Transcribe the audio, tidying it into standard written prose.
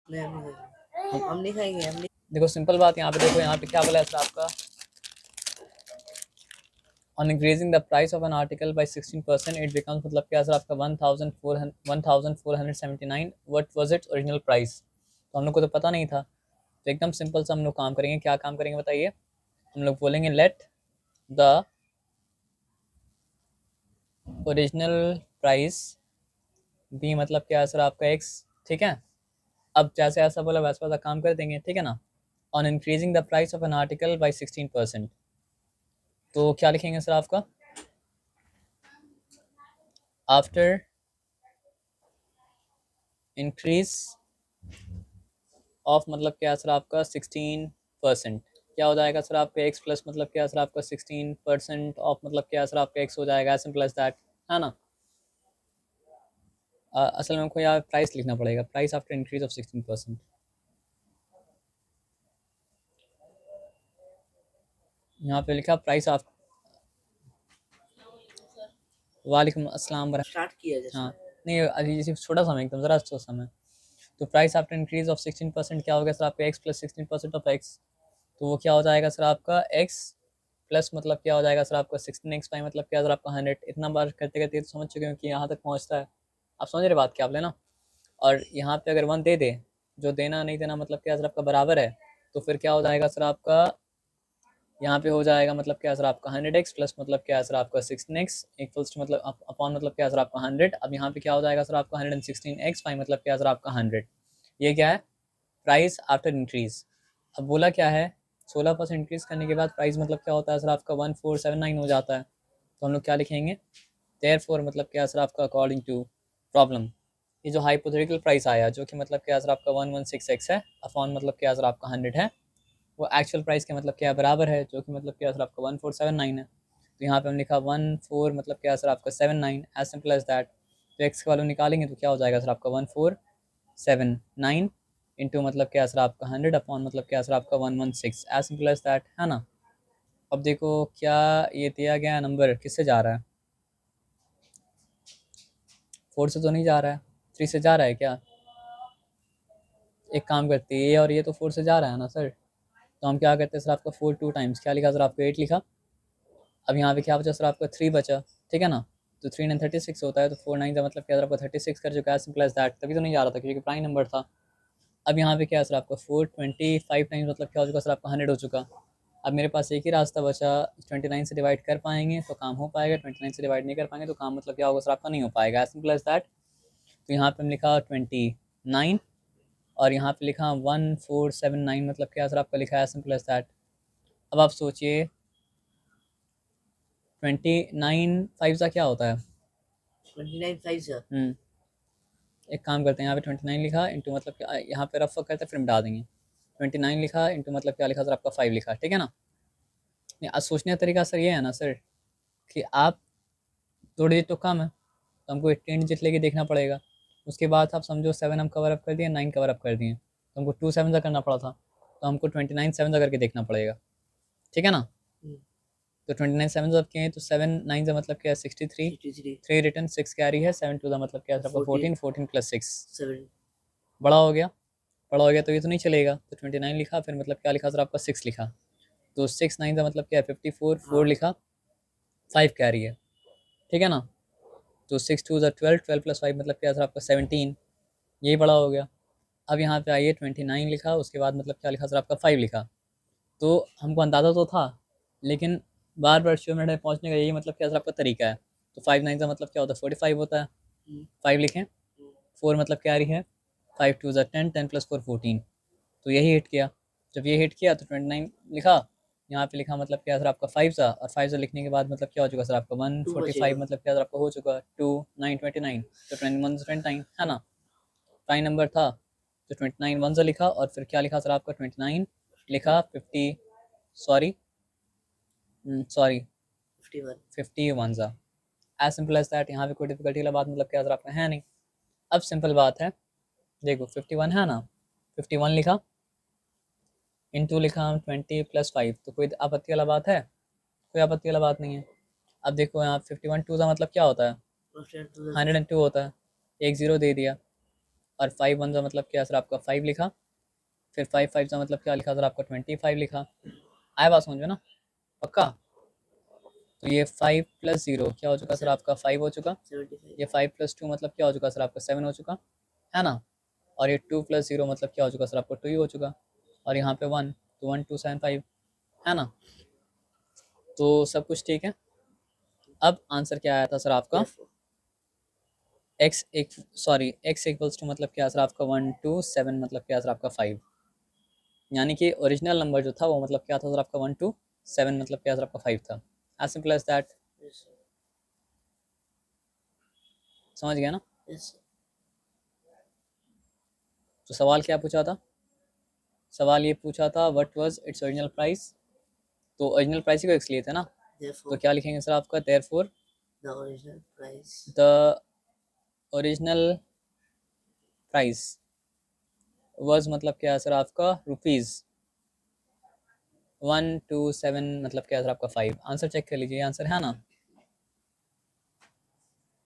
हम नहीं खाएंगे, हम नहीं। देखो सिंपल बात, यहाँ पे देखो, यहाँ पे क्या बोला है सर आपका, on increasing the price of an article by 16% it becomes, मतलब क्या सर आपका 1479, what was its original price। तो हम लोग को तो पता नहीं था, तो एकदम सिंपल सा हम लोग काम करेंगे। क्या काम करेंगे बताइए, हम लोग बोलेंगे let the original price be, मतलब क्या है सर आपका एक्स, ठीक है। अब जैसे ऐसा बोला वैसा वैसा काम कर देंगे, ठीक है ना। On increasing the price of an article by 16%, तो क्या लिखेंगे सर आपका, आफ्टर इंक्रीज ऑफ, मतलब क्या सर आपका 16%, क्या हो जाएगा सर आपका एक्स प्लस, मतलब क्या सर आपका 16% ऑफ, मतलब क्या सर आपका एक्स हो जाएगा, एज सिंपल एज दैट, है ना। असल में हमको यहाँ प्राइस लिखना पड़ेगा, प्राइस आफ्टर इंक्रीज ऑफ 16%। यहाँ पे लिखा प्राइस ऑफ, वालेकुम अस्सलाम स्टार्ट किया जैसे। हाँ, नहीं अभी सिर्फ छोटा समय, एकदम ज़रा सा समय। तो प्राइस आफ्टर इंक्रीज ऑफ 16% क्या हो गया सर आपका, एक्स प्लस 16% ऑफ एक्स, तो वो क्या हो जाएगा सर आपका एक्स प्लस, मतलब क्या हो जाएगा सर आपका 16x5, मतलब क्या सर आपका 100। इतना बार करते करते तो समझ चुके हो कि यहाँ तक पहुँचता है। आप समझ रहे बात क्या आप लेना। और यहाँ पे अगर 1 दे दे, जो देना नहीं देना मतलब क्या सर आपका बराबर है, तो फिर क्या हो जाएगा सर आपका, यहाँ पे हो जाएगा मतलब क्या सर आपका 100x प्लस, मतलब क्या सर आपका 16x इक्वल्स टू, मतलब अपॉन, मतलब क्या सर आपका 100। अब यहाँ पे क्या हो जाएगा सर आपका 116x5, मतलब क्या सर आपका 100। ये क्या है, प्राइस आफ्टर इंक्रीज। अब बोला क्या है, 16% इंक्रीज करने के बाद प्राइस मतलब क्या होता है सर आपका 1479 हो जाता है। तो हम लोग क्या लिखेंगे, देयरफॉर, मतलब क्या सर आपका अकॉर्डिंग टू प्रॉब्लम, ये जो हाइपोथेटिकल प्राइस आया जो कि मतलब क्या सर आपका 116x है, अपॉन मतलब क्या सर आपका 100 है, वो एक्चुअल प्राइस के मतलब क्या बराबर है, जो कि मतलब क्या सर आपका 1479 है। तो यहाँ पे हम लिखा 14, मतलब क्या सर आपका 79, एज सिंपल एज दैट। तो एक्स का वैल्यू निकालेंगे तो क्या हो जाएगा सर आपका 1479 इंटू, मतलब क्या सर आपका 100 अपॉन, मतलब क्या सर आपका 116, एज सिंपल एज दैट, है ना। अब देखो क्या ये दिया गया नंबर किससे जा रहा है, 4 से तो नहीं जा रहा है, 3 से जा रहा है क्या। एक काम करते हैं, ये और ये तो 4 से जा रहा है ना सर, तो हम क्या करते हैं सर आपका 4 2 टाइम्स क्या लिखा सर आपका 8 लिखा। अब यहाँ पे क्या बचा सर आपका 3 बचा, ठीक है ना। तो 3 9 36 होता है, तो 4 9 का मतलब क्या सर आपका 36 कर चुका है, सिंपल एज दैट। तभी तो नहीं जा रहा था क्योंकि प्राइम नंबर था। अब यहाँ पे क्या है सर आपका 425 टाइम्स, मतलब क्या हो चुका सर आपका 100 हो चुका। अब मेरे पास एक ही रास्ता बचा, 29 से डिवाइड कर पाएंगे तो काम हो पाएगा, 29 से डिवाइड नहीं कर पाएंगे तो काम मतलब क्या होगा सर आपका नहीं हो पाएगा, एज सिंपल एज दैट। तो यहाँ पे हम लिखा 29 और यहाँ पे लिखा 1479, मतलब क्या सर आपका लिखा है, सिंपल एज दैट। अब आप सोचिए 29 5 का क्या होता है, 29 5 से। एक काम करते हैं, यहाँ पे 29 लिखा इंटू, मतलब क्या यहाँ पे रफ करते हैं फिर मिटा देंगे। 29 लिखा इंटू, मतलब क्या लिखा सर आपका 5 लिखा, ठीक है ना। नहीं, आज सोचने का तरीका सर ये है ना सर, कि आप 2 डिजिट तो कम है, तो हमको 18 डिजिट लेके देखना पड़ेगा। उसके बाद आप समझो 7 हम कवर अप कर दिए, 9 कवर अप कर दिए, तो हमको 2 7 सा करना पड़ा था, तो हमको 29 7 सा करके देखना पड़ेगा, ठीक है ना। तो 29 7 जब किए तो 7 9 का मतलब क्या है 63, 3 रिटर्न 6 कैरी है, 7 टू का मतलब क्या है आपका 14, 14 प्लस 6 7 बड़ा हो गया। बड़ा हो गया तो ये तो नहीं चलेगा, तो 29 लिखा, फिर मतलब क्या लिखा सर आपका 6 लिखा, तो 6 9 का मतलब क्या है 54, 4 लिखा, 5 कैरी है, ठीक है ना। तो 6 2 12, 12 प्लस 5 मतलब क्या सर आपका 17, यही बड़ा हो गया। अब यहाँ पे आइए 29 लिखा, उसके बाद मतलब क्या लिखा सर आपका 5 लिखा, तो हमको अंदाज़ा तो था, लेकिन बार बार श्योर मिनट में पहुँचने का यही मतलब क्या सर आपका तरीका है। तो 5 9 का मतलब क्या होता है 45 होता है, 5 लिखें, 4 मतलब कैरी है, 5 2 10, 10 प्लस 4 14, तो यही हिट किया। जब ये हिट किया तो 29 लिखा, यहाँ पे लिखा मतलब क्या सर आपका 5 सा, और 5 सा लिखने के बाद मतलब क्या हो चुका सर आपका 145, मतलब क्या सर आपका हो चुका 2 9 29, तो 21 29 है ना। प्राइम नंबर था तो 29 1 सा लिखा, और फिर क्या लिखा सर आपका 29 लिखा 50, सॉरी सॉरी 51 सा, एज सिंपल एज दैट। यहाँ पे कोई डिफिकल्टी वाला बात मतलब क्या सर आपका है नहीं। अब सिंपल बात है, देखो 51 है ना, 51 लिखा इंटू लिखा हम 20 प्लस 5, तो कोई आपत्ति वाला बात है, कोई आपत्ति वाला बात नहीं है। अब देखो यहाँ 51 2 का मतलब क्या होता है 102 होता है, एक ज़ीरो दे दिया, और 5 वन का मतलब क्या सर आपका 5 लिखा, फिर 5 5 का मतलब क्या लिखा सर आपका 25 लिखा। आया बात समझ में ना, पक्का। तो ये 5 + 0 क्या हो चुका सर आपका 5 हो चुका, 75 ये 5 + 2 मतलब क्या हो चुका सर आपका 7 हो चुका है ना, और ये 2 + 0 मतलब क्या हो चुका सर आपका 2 ही हो चुका, और यहाँ पे 1 तो 1275 है ना। तो सब कुछ ठीक है। अब आंसर क्या आया था सर आपका, therefore x एक सॉरी x इक्वल्स टू मतलब क्या सर आपका 127 मतलब क्या सर आपका 5, यानी कि ओरिजिनल नंबर जो था वो मतलब क्या था सर आपका 127 मतलब क्या सर आपका 5 था। As simple as that, yes sir समझ गया ना। yes sir तो सवाल क्या पूछा था, सवाल ये पूछा था what was its original price, तो ओरिजिनल प्राइस ही को x लिए थे ना, तो therefore क्या लिखेंगे सर आपका therefore the original price the original price was मतलब क्या है सर आपका रुपीज़ 127 मतलब क्या है सर आपका 5। आंसर चेक कर लीजिए, आंसर है ना।